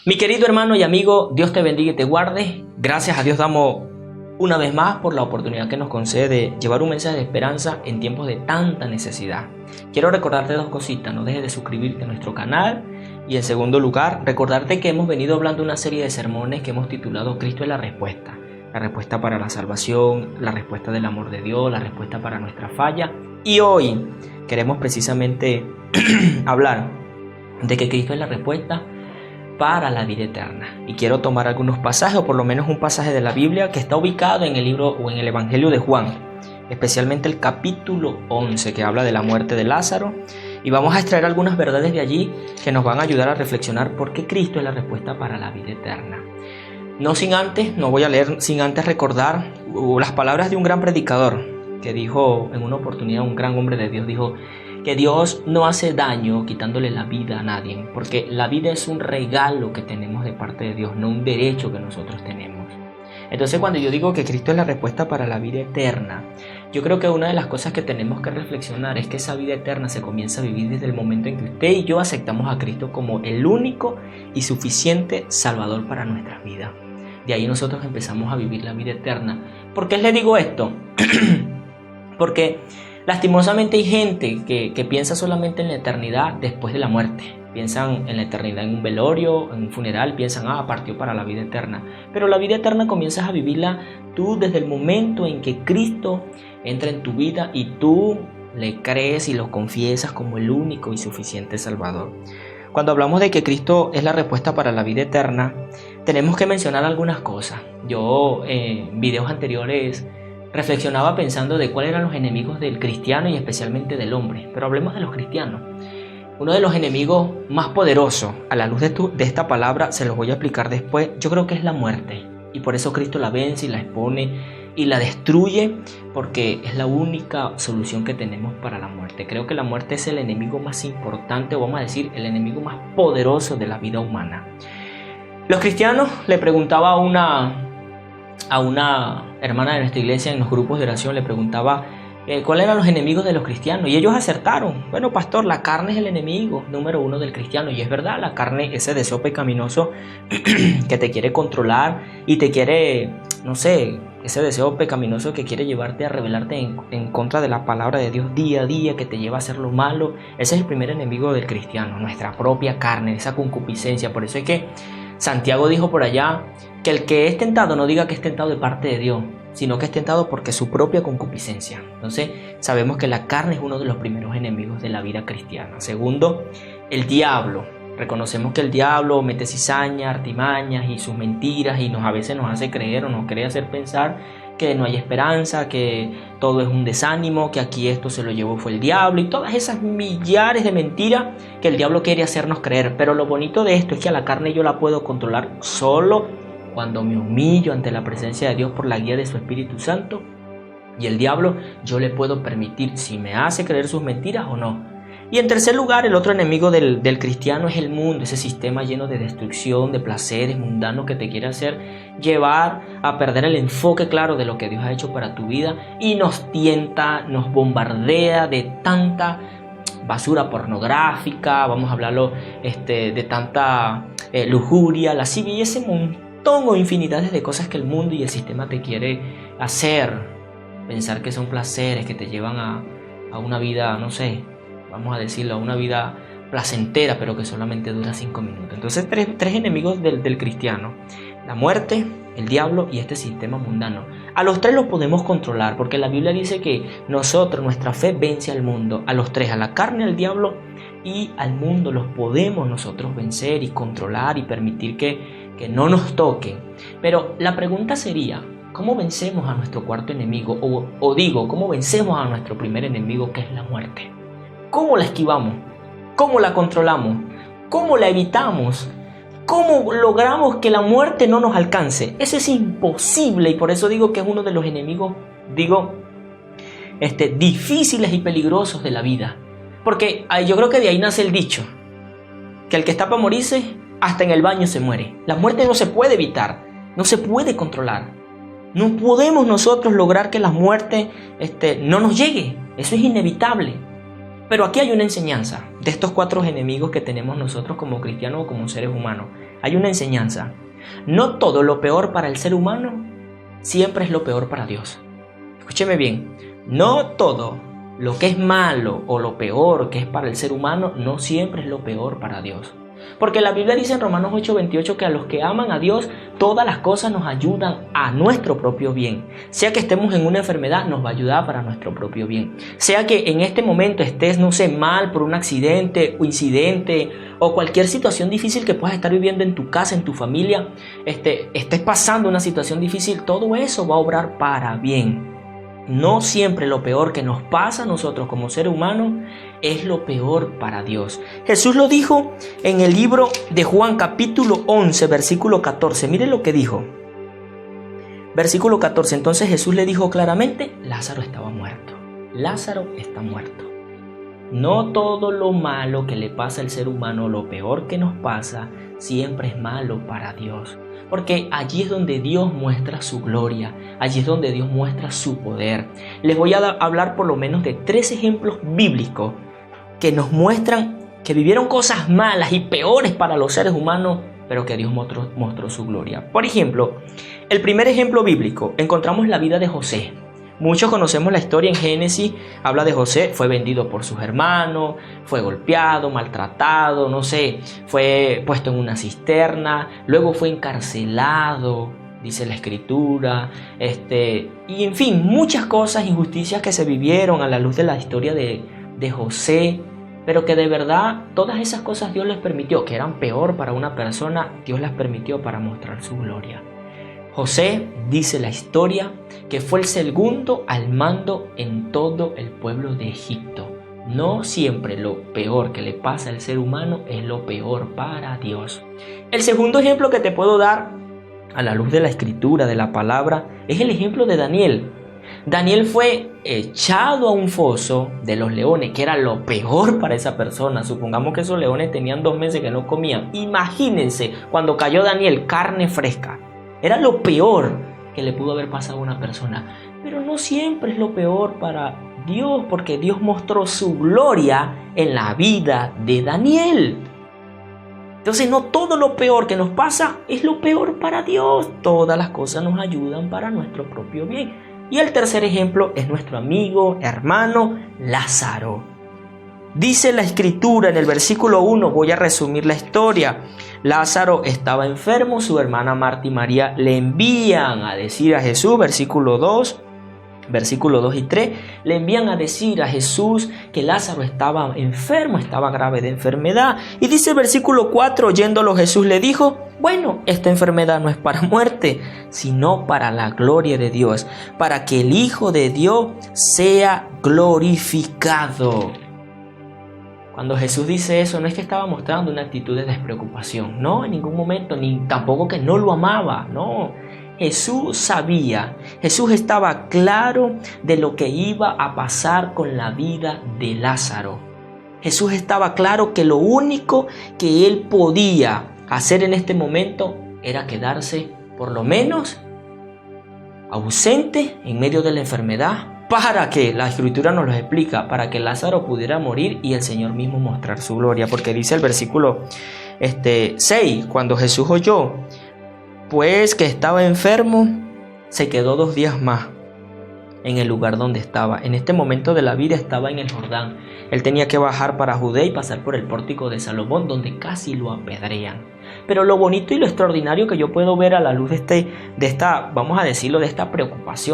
Mi querido hermano y amigo, Dios te bendiga y te guarde. Gracias a Dios damos una vez más por la oportunidad que nos concede de llevar un mensaje de esperanza en tiempos de tanta necesidad. Quiero recordarte dos cositas: no dejes de suscribirte a nuestro canal, y en segundo lugar, recordarte que hemos venido hablando una serie de sermones que hemos titulado Cristo es la respuesta. La respuesta para la salvación, la respuesta del amor de Dios, la respuesta para nuestra falla. Y hoy queremos precisamente hablar de que Cristo es la respuesta para la vida eterna. Y quiero tomar algunos pasajes, o por lo menos un pasaje de la Biblia que está ubicado en el libro o en el Evangelio de Juan, especialmente el capítulo 11, que habla de la muerte de Lázaro. Y vamos a extraer algunas verdades de allí que nos van a ayudar a reflexionar por qué Cristo es la respuesta para la vida eterna. No voy a leer sin antes recordar las palabras de un gran predicador que dijo en una oportunidad, un gran hombre de Dios dijo que Dios no hace daño quitándole la vida a nadie, porque la vida es un regalo que tenemos de parte de Dios, no un derecho que nosotros tenemos. Entonces, cuando yo digo que Cristo es la respuesta para la vida eterna, yo creo que una de las cosas que tenemos que reflexionar es que esa vida eterna se comienza a vivir desde el momento en que usted y yo aceptamos a Cristo como el único y suficiente Salvador para nuestras vidas. De ahí nosotros empezamos a vivir la vida eterna. ¿Por qué les digo esto? Porque lastimosamente hay gente que piensa solamente en la eternidad después de la muerte. Piensan en la eternidad en un velorio, en un funeral, piensan, partió para la vida eterna. Pero la vida eterna comienzas a vivirla tú desde el momento en que Cristo entra en tu vida y tú le crees y lo confiesas como el único y suficiente Salvador. Cuando hablamos de que Cristo es la respuesta para la vida eterna, tenemos que mencionar algunas cosas. Yo en videos anteriores reflexionaba pensando de cuáles eran los enemigos del cristiano y especialmente del hombre. Pero hablemos de los cristianos. Uno de los enemigos más poderosos, a la luz de esta palabra, se los voy a explicar después, yo creo que es la muerte. Y por eso Cristo la vence y la expone y la destruye, porque es la única solución que tenemos para la muerte. Creo que la muerte es el enemigo más importante, o vamos a decir, el enemigo más poderoso de la vida humana. Los cristianos le preguntaba a una hermana de nuestra iglesia en los grupos de oración, le preguntaba cuáles eran los enemigos de los cristianos, y ellos acertaron. Bueno, pastor, la carne es el enemigo número uno del cristiano, y es verdad, la carne, ese deseo pecaminoso que te quiere controlar y te quiere, ese deseo pecaminoso que quiere llevarte a rebelarte en contra de la palabra de Dios día a día, que te lleva a hacer lo malo. Ese es el primer enemigo del cristiano, nuestra propia carne, esa concupiscencia. Por eso es que Santiago dijo por allá que el que es tentado no diga que es tentado de parte de Dios, sino que es tentado porque su propia concupiscencia. Entonces sabemos que la carne es uno de los primeros enemigos de la vida cristiana. Segundo, el diablo. Reconocemos que el diablo mete cizaña, artimañas y sus mentiras, y a veces nos hace creer o nos quiere hacer pensar que no hay esperanza, que todo es un desánimo, que aquí esto se lo llevó fue el diablo, y todas esas millares de mentiras que el diablo quiere hacernos creer. Pero lo bonito de esto es que a la carne yo la puedo controlar solo cuando me humillo ante la presencia de Dios por la guía de su Espíritu Santo. Y el diablo yo le puedo permitir si me hace creer sus mentiras o no. Y en tercer lugar, el otro enemigo del cristiano es el mundo, ese sistema lleno de destrucción, de placeres mundanos que te quiere hacer llevar a perder el enfoque claro de lo que Dios ha hecho para tu vida, y nos tienta, nos bombardea de tanta basura pornográfica, vamos a hablarlo de tanta lujuria, lascivia y ese montón o infinidades de cosas que el mundo y el sistema te quiere hacer pensar que son placeres que te llevan a una vida, vamos a decirlo, a una vida placentera, pero que solamente dura 5 minutos. Entonces, tres enemigos del cristiano: la muerte, el diablo y este sistema mundano. A los tres los podemos controlar, porque la Biblia dice que nuestra fe vence al mundo. A los tres, a la carne, al diablo y al mundo, los podemos nosotros vencer y controlar y permitir que no nos toquen. Pero la pregunta sería, ¿cómo vencemos a nuestro cuarto enemigo? ¿Cómo vencemos a nuestro primer enemigo, que es la muerte? ¿Cómo la esquivamos? ¿Cómo la controlamos? ¿Cómo la evitamos? ¿Cómo logramos que la muerte no nos alcance? Eso es imposible, y por eso digo que es uno de los enemigos, difíciles y peligrosos de la vida. Porque yo creo que de ahí nace el dicho, que el que está para morirse, hasta en el baño se muere. La muerte no se puede evitar, no se puede controlar. No podemos nosotros lograr que la muerte no nos llegue. Eso es inevitable. Pero aquí hay una enseñanza de estos 4 enemigos que tenemos nosotros como cristianos o como seres humanos. hay una enseñanza. No todo lo peor para el ser humano siempre es lo peor para Dios. Escúcheme bien, no todo lo que es malo o lo peor que es para el ser humano no siempre es lo peor para Dios. Porque la Biblia dice en Romanos 8:28 que a los que aman a Dios, todas las cosas nos ayudan a nuestro propio bien. Sea que estemos en una enfermedad, nos va a ayudar para nuestro propio bien. Sea que en este momento estés, mal por un accidente o incidente o cualquier situación difícil que puedas estar viviendo en tu casa, en tu familia, estés pasando una situación difícil, todo eso va a obrar para bien. No siempre lo peor que nos pasa a nosotros como ser humano es lo peor para Dios. Jesús lo dijo en el libro de Juan capítulo 11, versículo 14. Mire lo que dijo. Versículo 14. Entonces Jesús le dijo claramente, Lázaro estaba muerto. Lázaro está muerto. No todo lo malo que le pasa al ser humano, lo peor que nos pasa, siempre es malo para Dios. Porque allí es donde Dios muestra su gloria, allí es donde Dios muestra su poder. Les voy a hablar por lo menos de 3 ejemplos bíblicos que nos muestran que vivieron cosas malas y peores para los seres humanos, pero que Dios mostró su gloria. Por ejemplo, el primer ejemplo bíblico, encontramos la vida de José. Muchos conocemos la historia en Génesis, habla de José, fue vendido por sus hermanos, fue golpeado, maltratado, fue puesto en una cisterna, luego fue encarcelado, dice la escritura, y en fin, muchas cosas, injusticias que se vivieron a la luz de la historia de José, pero que de verdad todas esas cosas Dios les permitió, que eran peor para una persona, Dios las permitió para mostrar su gloria. José, dice la historia, que fue el segundo al mando en todo el pueblo de Egipto. No siempre lo peor que le pasa al ser humano es lo peor para Dios. El segundo ejemplo que te puedo dar, a la luz de la escritura, de la palabra, es el ejemplo de Daniel. Daniel fue echado a un foso de los leones, que era lo peor para esa persona. Supongamos que esos leones tenían 2 meses que no comían. Imagínense cuando cayó Daniel, carne fresca. Era lo peor que le pudo haber pasado a una persona. Pero no siempre es lo peor para Dios, porque Dios mostró su gloria en la vida de Daniel. Entonces no todo lo peor que nos pasa es lo peor para Dios. Todas las cosas nos ayudan para nuestro propio bien. Y el tercer ejemplo es nuestro amigo, hermano Lázaro. Dice la escritura en el versículo 1, voy a resumir la historia. Lázaro estaba enfermo, su hermana Marta y María le envían a decir a Jesús, versículo 2 y 3, le envían a decir a Jesús que Lázaro estaba enfermo, estaba grave de enfermedad. Y dice el versículo 4, oyéndolo Jesús le dijo, bueno, esta enfermedad no es para muerte, sino para la gloria de Dios, para que el Hijo de Dios sea glorificado. Cuando Jesús dice eso, no es que estaba mostrando una actitud de despreocupación, no, en ningún momento, ni tampoco que no lo amaba, no. Jesús sabía, Jesús estaba claro de lo que iba a pasar con la vida de Lázaro. Jesús estaba claro que lo único que él podía hacer en este momento era quedarse, por lo menos, ausente en medio de la enfermedad, para que, la escritura nos lo explica, para que Lázaro pudiera morir y el Señor mismo mostrar su gloria. Porque dice el versículo 6, cuando Jesús oyó, pues que estaba enfermo, se quedó 2 días más en el lugar donde estaba. En este momento de la vida estaba en el Jordán. Él tenía que bajar para Judea y pasar por el pórtico de Salomón, donde casi lo apedrean. Pero lo bonito y lo extraordinario que yo puedo ver a la luz de esta, vamos a decirlo, de esta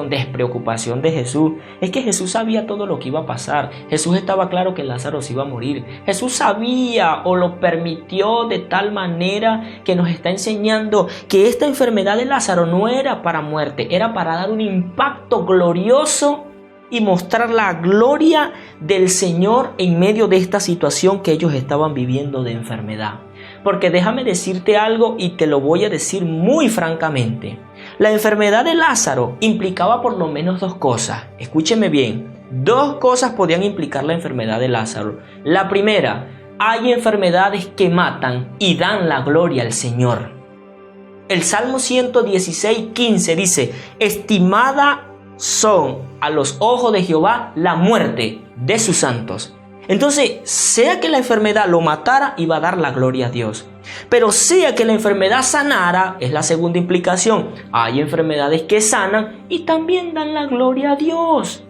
despreocupación de Jesús, es que Jesús sabía todo lo que iba a pasar. Jesús estaba claro que Lázaro se iba a morir. Jesús sabía o lo permitió de tal manera que nos está enseñando que esta enfermedad de Lázaro no era para muerte, era para dar un impacto glorioso y mostrar la gloria del Señor en medio de esta situación que ellos estaban viviendo de enfermedad. Porque déjame decirte algo y te lo voy a decir muy francamente. La enfermedad de Lázaro implicaba por lo menos 2 cosas. Escúcheme bien. 2 cosas podían implicar la enfermedad de Lázaro. La primera, hay enfermedades que matan y dan la gloria al Señor. El Salmo 116:15 dice, estimada son a los ojos de Jehová la muerte de sus santos. Entonces, sea que la enfermedad lo matara, iba a dar la gloria a Dios. Pero sea que la enfermedad sanara, es la segunda implicación. Hay enfermedades que sanan y también dan la gloria a Dios.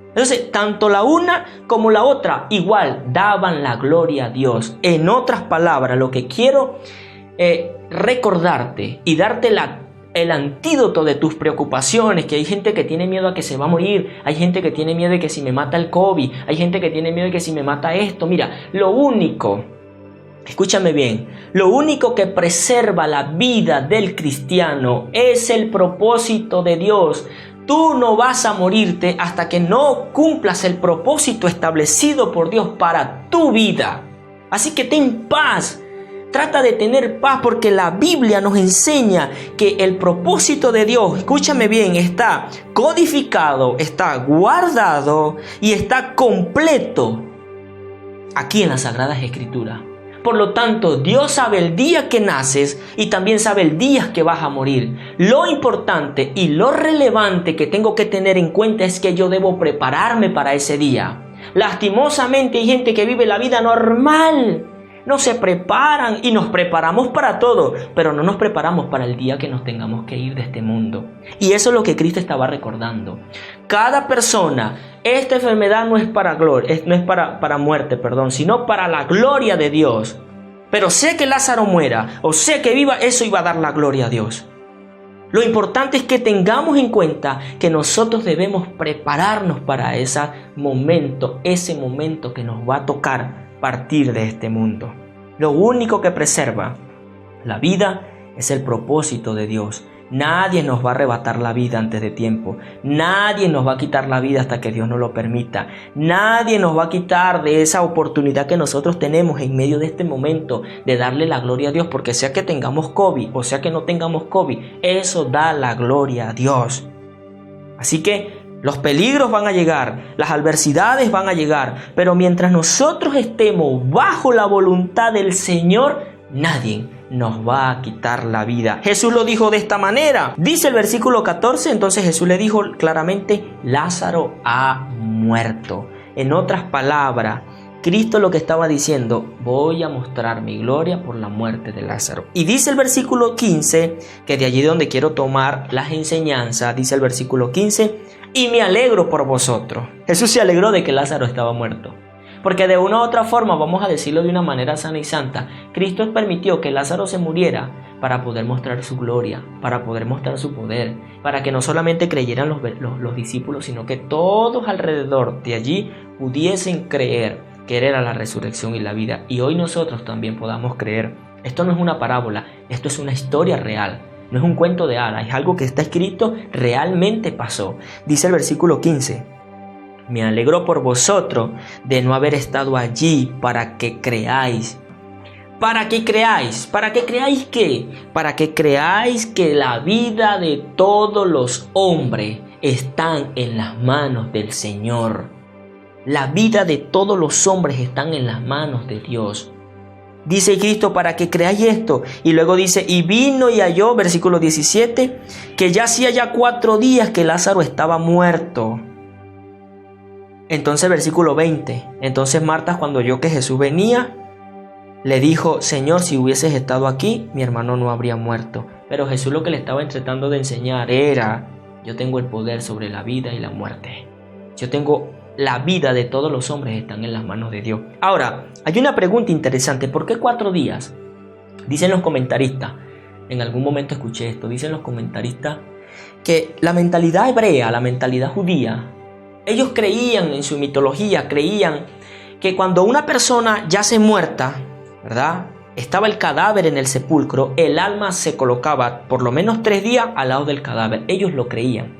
Entonces, tanto la una como la otra igual daban la gloria a Dios. En otras palabras, lo que quiero recordarte y darte el antídoto de tus preocupaciones, que hay gente que tiene miedo a que se va a morir, hay gente que tiene miedo de que si me mata el COVID, hay gente que tiene miedo de que si me mata esto. Mira, lo único, escúchame bien, lo único que preserva la vida del cristiano es el propósito de Dios. Tú no vas a morirte hasta que no cumplas el propósito establecido por Dios para tu vida. Así que ten paz. Trata de tener paz porque la Biblia nos enseña que el propósito de Dios, escúchame bien, está codificado, está guardado y está completo aquí en las Sagradas Escrituras. Por lo tanto, Dios sabe el día que naces y también sabe el día que vas a morir. Lo importante y lo relevante que tengo que tener en cuenta es que yo debo prepararme para ese día. Lastimosamente hay gente que vive la vida normal. No se preparan y nos preparamos para todo, pero no nos preparamos para el día que nos tengamos que ir de este mundo. Y eso es lo que Cristo estaba recordando. Cada persona, esta enfermedad no es para gloria, no es para muerte, sino para la gloria de Dios. Pero sé que Lázaro muera o sé que viva, eso iba a dar la gloria a Dios. Lo importante es que tengamos en cuenta que nosotros debemos prepararnos para ese momento que nos va a tocar partir de este mundo. Lo único que preserva la vida es el propósito de Dios. Nadie nos va a arrebatar la vida antes de tiempo. Nadie nos va a quitar la vida hasta que Dios nos lo permita. Nadie nos va a quitar de esa oportunidad que nosotros tenemos en medio de este momento de darle la gloria a Dios, porque sea que tengamos COVID o sea que no tengamos COVID, eso da la gloria a Dios. Así que los peligros van a llegar, las adversidades van a llegar, pero mientras nosotros estemos bajo la voluntad del Señor, nadie nos va a quitar la vida. Jesús lo dijo de esta manera. Dice el versículo 14, entonces Jesús le dijo claramente, Lázaro ha muerto. En otras palabras, Cristo lo que estaba diciendo, voy a mostrar mi gloria por la muerte de Lázaro. Y dice el versículo 15, que de allí donde quiero tomar las enseñanzas, dice el versículo 15, y me alegro por vosotros. Jesús se alegró de que Lázaro estaba muerto. Porque de una u otra forma, vamos a decirlo de una manera sana y santa, Cristo permitió que Lázaro se muriera para poder mostrar su gloria, para poder mostrar su poder, para que no solamente creyeran los discípulos, sino que todos alrededor de allí pudiesen creer que era la resurrección y la vida. Y hoy nosotros también podamos creer. Esto no es una parábola, esto es una historia real. No es un cuento de hadas, es algo que está escrito, realmente pasó. Dice el versículo 15, me alegro por vosotros de no haber estado allí para que creáis. ¿Para qué creáis? ¿Para qué creáis qué? Para que creáis que la vida de todos los hombres están en las manos del Señor. La vida de todos los hombres están en las manos de Dios. Dice Cristo, para que creáis esto. Y luego dice, y vino y halló, versículo 17, que ya hacía ya 4 días que Lázaro estaba muerto. Entonces versículo 20, entonces Marta, cuando oyó que Jesús venía, le dijo, Señor, si hubieses estado aquí, mi hermano no habría muerto. Pero Jesús lo que le estaba tratando de enseñar era, yo tengo el poder sobre la vida y la muerte. Yo tengo la vida de todos los hombres están en las manos de Dios. Ahora, hay una pregunta interesante. ¿Por qué 4 días? Dicen los comentaristas, en algún momento escuché esto, dicen los comentaristas que la mentalidad hebrea, la mentalidad judía, ellos creían en su mitología, creían que cuando una persona yace muerta, ¿verdad? Estaba el cadáver en el sepulcro, el alma se colocaba por lo menos 3 días al lado del cadáver. Ellos lo creían.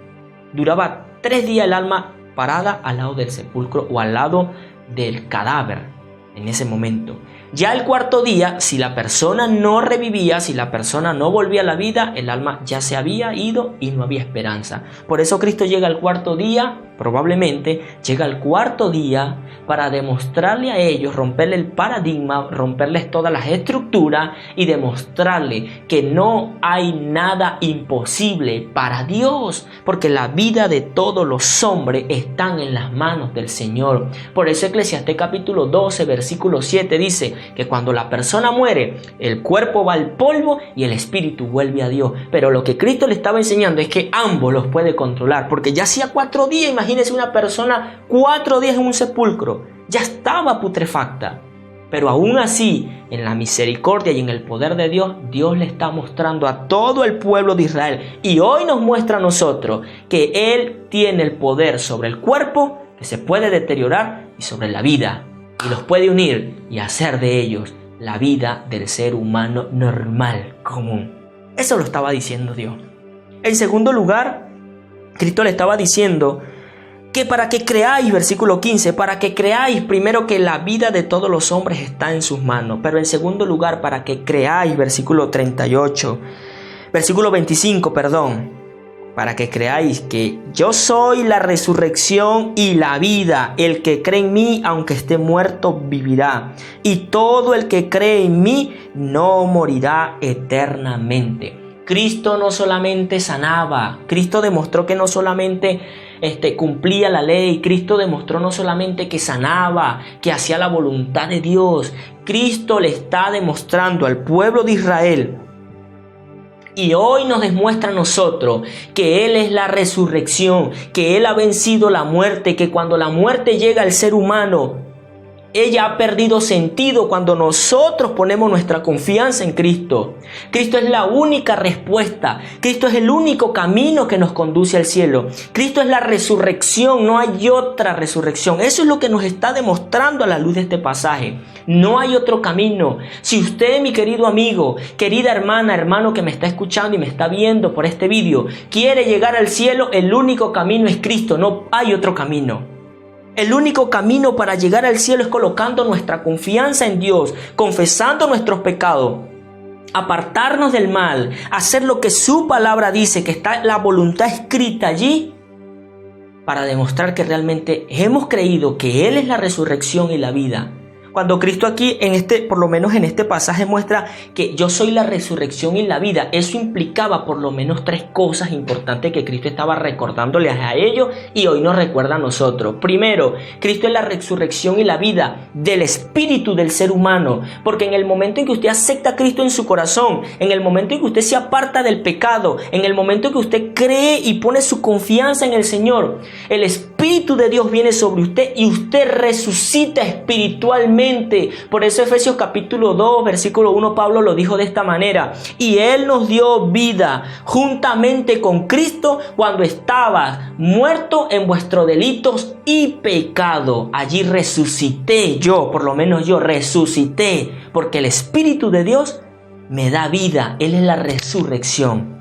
Duraba 3 días el alma parada al lado del sepulcro o al lado del cadáver en ese momento. Ya el 4.º día, si la persona no revivía, si la persona no volvía a la vida, el alma ya se había ido y no había esperanza. Por eso Cristo llega al 4.º día, probablemente llega al 4.º día para demostrarle a ellos, romperle el paradigma, romperles todas las estructuras y demostrarle que no hay nada imposible para Dios, porque la vida de todos los hombres están en las manos del Señor. Por eso Eclesiastés capítulo 12, versículo 7 dice que cuando la persona muere, el cuerpo va al polvo y el espíritu vuelve a Dios. Pero lo que Cristo le estaba enseñando es que ambos los puede controlar, porque ya hacía 4 días, imagínense una persona 4 días en un sepulcro, ya estaba putrefacta. Pero aún así, en la misericordia y en el poder de Dios, Dios le está mostrando a todo el pueblo de Israel, y hoy nos muestra a nosotros que Él tiene el poder sobre el cuerpo, que se puede deteriorar, y sobre la vida, y los puede unir y hacer de ellos la vida del ser humano normal, común. Eso lo estaba diciendo Dios. En segundo lugar, Cristo le estaba diciendo que para que creáis, versículo 15, para que creáis primero que la vida de todos los hombres está en sus manos. Pero en segundo lugar, para que creáis, versículo 38, versículo 25, perdón, para que creáis que yo soy la resurrección y la vida. El que cree en mí, aunque esté muerto, vivirá. Y todo el que cree en mí no morirá eternamente. Cristo no solamente sanaba, Cristo demostró que no solamente cumplía la ley, Cristo demostró no solamente que sanaba, que hacía la voluntad de Dios. Cristo le está demostrando al pueblo de Israel, y hoy nos demuestra a nosotros, que Él es la resurrección, que Él ha vencido la muerte, que cuando la muerte llega al ser humano, ella ha perdido sentido cuando nosotros ponemos nuestra confianza en Cristo. Cristo es la única respuesta. Cristo es el único camino que nos conduce al cielo. Cristo es la resurrección, no hay otra resurrección. Eso es lo que nos está demostrando a la luz de este pasaje. No hay otro camino. Si usted, mi querido amigo, querida hermana, hermano que me está escuchando y me está viendo por este vídeo, quiere llegar al cielo, el único camino es Cristo. No hay otro camino. El único camino para llegar al cielo es colocando nuestra confianza en Dios, confesando nuestros pecados, apartarnos del mal, hacer lo que su palabra dice, que está la voluntad escrita allí, para demostrar que realmente hemos creído que Él es la resurrección y la vida. Cuando Cristo aquí, por lo menos en este pasaje, muestra que yo soy la resurrección y la vida, eso implicaba por lo menos 3 cosas importantes que Cristo estaba recordándoles a ellos y hoy nos recuerda a nosotros. Primero, Cristo es la resurrección y la vida del espíritu del ser humano, porque en el momento en que usted acepta a Cristo en su corazón, en el momento en que usted se aparta del pecado, en el momento en que usted cree y pone su confianza en el Señor, el Espíritu de Dios viene sobre usted y usted resucita espiritualmente. Por eso Efesios capítulo 2 versículo 1 Pablo lo dijo de esta manera: y Él nos dio vida juntamente con Cristo cuando estaba muerto en vuestros delitos y pecado. Allí resucité yo, por lo menos yo resucité, porque el Espíritu de Dios me da vida. Él es la resurrección.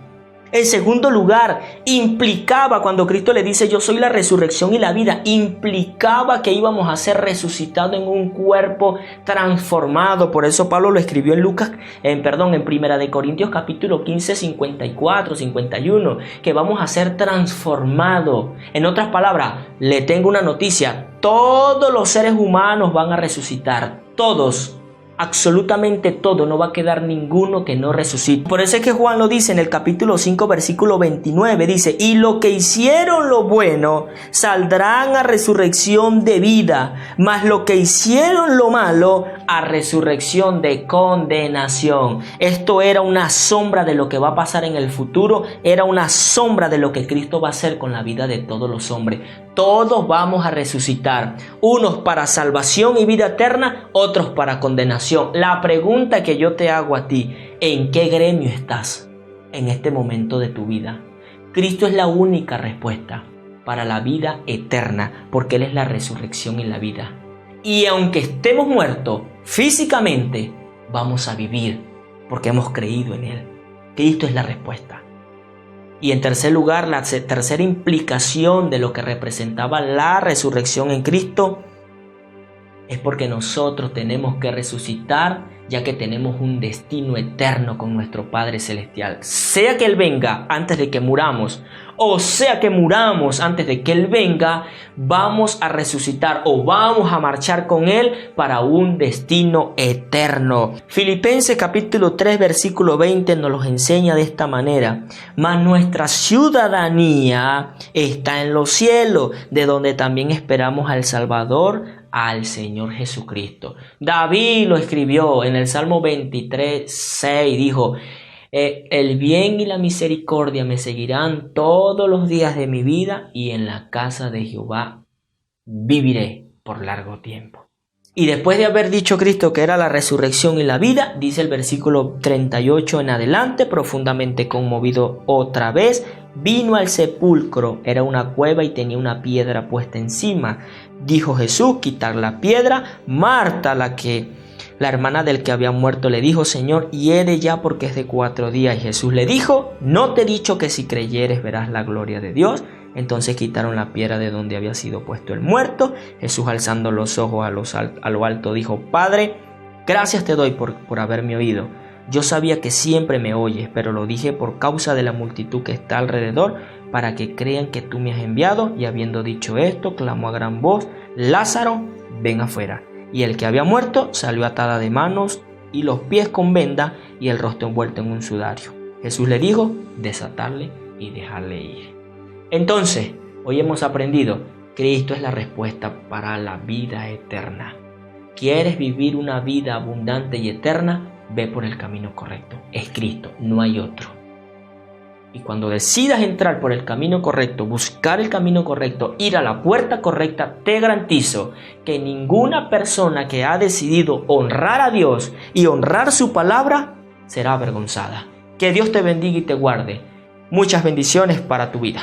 En segundo lugar, implicaba, cuando Cristo le dice yo soy la resurrección y la vida, implicaba que íbamos a ser resucitados en un cuerpo transformado. Por eso Pablo lo escribió en Primera de Corintios capítulo 15, 54, 51, que vamos a ser transformados. En otras palabras, le tengo una noticia: todos los seres humanos van a resucitar, todos. Absolutamente todo, no va a quedar ninguno que no resucite. Por eso es que Juan lo dice en el capítulo 5 versículo 29, dice: y lo que hicieron lo bueno saldrán a resurrección de vida, mas lo que hicieron lo malo a resurrección de condenación. Esto era una sombra de lo que va a pasar en el futuro, era una sombra de lo que Cristo va a hacer con la vida de todos los hombres. Todos vamos a resucitar, unos para salvación y vida eterna, otros para condenación. La pregunta que yo te hago a ti: ¿en qué gremio estás en este momento de tu vida? Cristo es la única respuesta para la vida eterna, porque Él es la resurrección y la vida. Y aunque estemos muertos físicamente, vamos a vivir porque hemos creído en Él. Cristo es la respuesta. Y en tercer lugar, la tercera implicación de lo que representaba la resurrección en Cristo es porque nosotros tenemos que resucitar, ya que tenemos un destino eterno con nuestro Padre Celestial. Sea que Él venga antes de que muramos, o sea que muramos antes de que Él venga, vamos a resucitar o vamos a marchar con Él para un destino eterno. Filipenses capítulo 3 versículo 20 nos los enseña de esta manera: mas nuestra ciudadanía está en los cielos, de donde también esperamos al Salvador, al Señor Jesucristo. David lo escribió en el Salmo 23:6, dijo: el bien y la misericordia me seguirán todos los días de mi vida, y en la casa de Jehová viviré por largo tiempo. Y después de haber dicho Cristo que era la resurrección y la vida, dice el versículo 38 en adelante: profundamente conmovido otra vez, vino al sepulcro. Era una cueva y tenía una piedra puesta encima. Dijo Jesús: quitar la piedra. Marta, la hermana del que había muerto, le dijo: Señor, hiede ya, porque es de 4 días. Y Jesús le dijo: no te he dicho que si creyeres verás la gloria de Dios. Entonces quitaron la piedra de donde había sido puesto el muerto. Jesús, alzando los ojos a lo alto, dijo: Padre, gracias te doy por haberme oído. Yo sabía que siempre me oyes, pero lo dije por causa de la multitud que está alrededor, para que crean que tú me has enviado. Y habiendo dicho esto, clamó a gran voz: Lázaro, ven afuera. Y el que había muerto salió atada de manos y los pies con venda y el rostro envuelto en un sudario. Jesús le dijo: desatarle y dejarle ir. Entonces, hoy hemos aprendido: Cristo es la respuesta para la vida eterna. ¿Quieres vivir una vida abundante y eterna? Ve por el camino correcto. Es Cristo, no hay otro. Y cuando decidas entrar por el camino correcto, buscar el camino correcto, ir a la puerta correcta, te garantizo que ninguna persona que ha decidido honrar a Dios y honrar su palabra será avergonzada. Que Dios te bendiga y te guarde. Muchas bendiciones para tu vida.